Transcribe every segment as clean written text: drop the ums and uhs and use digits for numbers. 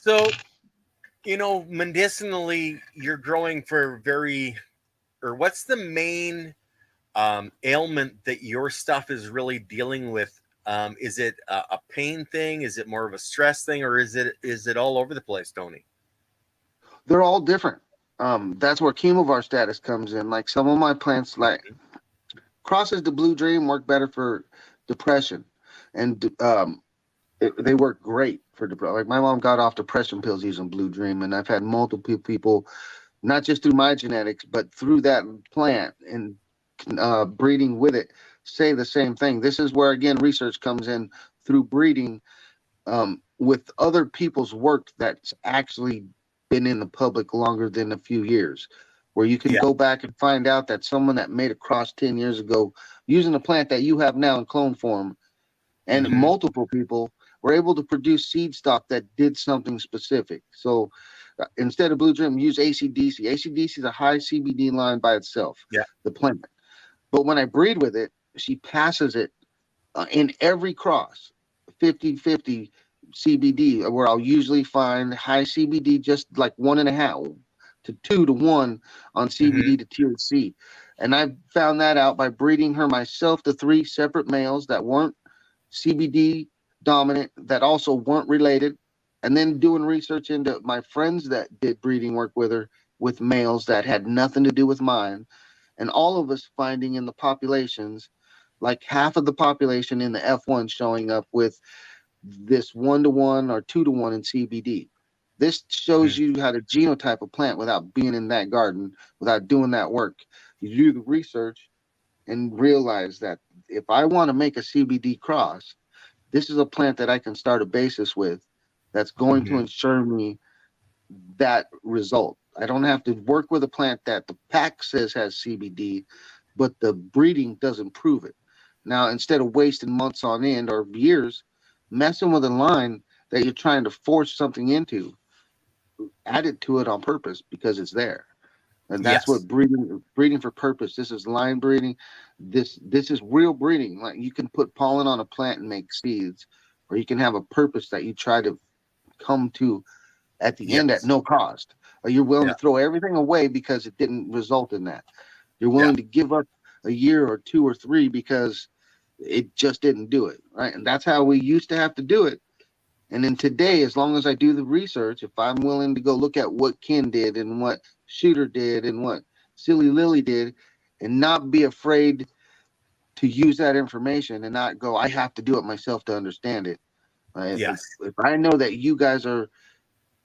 So, medicinally, you're growing for or what's the main ailment that your stuff is really dealing with? Is it a pain thing? Is it more of a stress thing, or is it all over the place, Tony? They're all different. That's where chemovar status comes in. Like some of my plants, like crosses the blue dream, work better for depression, and they work great for depression. Like my mom got off depression pills using blue dream, and I've had multiple people, not just through my genetics, but through that plant and breeding with it, say the same thing. This is where again research comes in through breeding with other people's work that's actually been in the public longer than a few years, where you can Yeah. go back and find out that someone that made a cross 10 years ago using a plant that you have now in clone form, and Hmm. multiple people were able to produce seed stock that did something specific. So instead of Blue Dream, use ACDC. ACDC is a high CBD line by itself, Yeah. the plant. But when I breed with it, she passes it in every cross 50-50 CBD, where I'll usually find high CBD just like 1.5 to 2 to 1 on Hmm. CBD to THC. And I found that out by breeding her myself to 3 separate males that weren't CBD dominant, that also weren't related, and then doing research into my friends that did breeding work with her with males that had nothing to do with mine, and all of us finding in the populations like half of the population in the F1 showing up with this 1 to 1 or 2 to 1 in CBD. This shows Hmm. you how to genotype a plant without being in that garden, without doing that work. You do the research and realize that if I want to make a CBD cross, this is a plant that I can start a basis with that's going to Hmm. ensure me that result. I don't have to work with a plant that the pack says has CBD, but the breeding doesn't prove it. Now, instead of wasting months on end or years messing with a line that you're trying to force something into, add it to it on purpose because it's there. And that's Yes. what breeding for purpose. This is line breeding. This is real breeding. Like you can put pollen on a plant and make seeds, or you can have a purpose that you try to come to at the end at Yes. no cost. Or you're willing Yeah. to throw everything away because it didn't result in that. You're Yeah. willing to give up a year or 2 or 3 because it just didn't do it. Right. And that's how we used to have to do it. And then today, as long as I do the research, if I'm willing to go look at what Ken did and what Shooter did and what Silly Lily did, and not be afraid to use that information and not go, I have to do it myself to understand it. Right? Yes. If I know that you guys are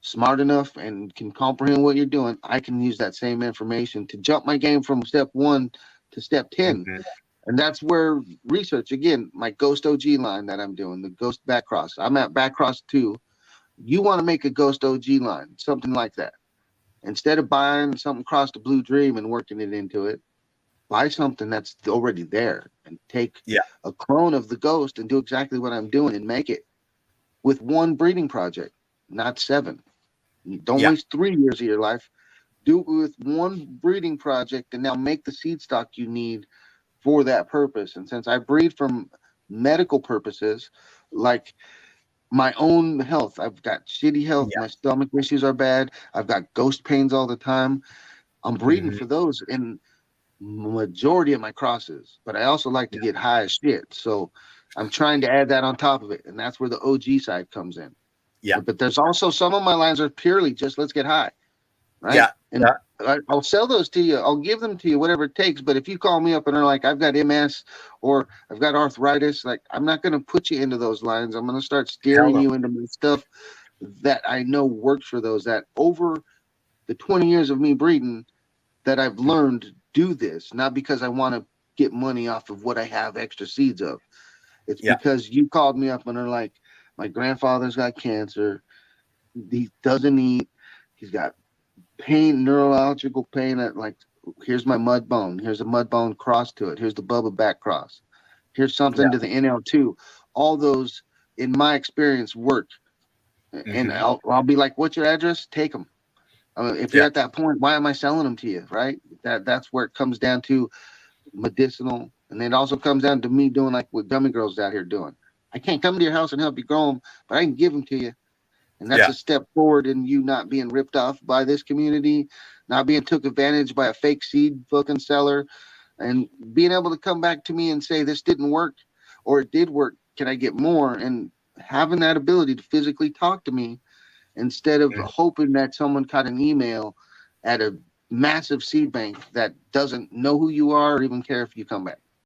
smart enough and can comprehend what you're doing, I can use that same information to jump my game from step 1 to step 10. Hmm. And that's where research, again, my Ghost OG line that I'm doing, the Ghost Backcross. I'm at Backcross 2. You want to make a Ghost OG line, something like that. Instead of buying something across the Blue Dream and working it into it, buy something that's already there and take Yeah. a clone of the Ghost and do exactly what I'm doing and make it with one breeding project, not 7. You don't Yeah. waste 3 years of your life. Do it with one breeding project and now make the seed stock you need for that purpose. And since I breed from medical purposes, like my own health, I've got shitty health. Yeah. My stomach issues are bad. I've got ghost pains all the time. I'm breeding Hmm. for those in majority of my crosses, but I also like to Yeah. get high as shit. So I'm trying to add that on top of it. And that's where the OG side comes in. Yeah. But there's also some of my lines are purely just let's get high, right? Yeah. And I'll sell those to you. I'll give them to you, whatever it takes. But if you call me up and are like, I've got MS or I've got arthritis, like I'm not going to put you into those lines. I'm going to start Hell steering no. you into my stuff that I know works for those. That over the 20 years of me breeding, that I've learned do this, not because I want to get money off of what I have extra seeds of. It's Yeah. because you called me up and are like, my grandfather's got cancer. He doesn't eat. He's got pain, neurological pain at like, here's my mud bone. Here's a mud bone cross to it. Here's the Bubba back cross. Here's something Yeah. to the NL2. All those, in my experience, work. And Hmm. I'll be like, what's your address? Take them. If you're Yeah. at that point, why am I selling them to you? Right? That's where it comes down to medicinal, and it also comes down to me doing like what gummy girls out here doing. I can't come to your house and help you grow them, but I can give them to you, And that's Yeah. a step forward in you not being ripped off by this community, not being took advantage by a fake seed fucking seller, and being able to come back to me and say this didn't work or it did work. Can I get more? And having that ability to physically talk to me instead of Mhm. hoping that someone caught an email at a massive seed bank that doesn't know who you are or even care if you come back.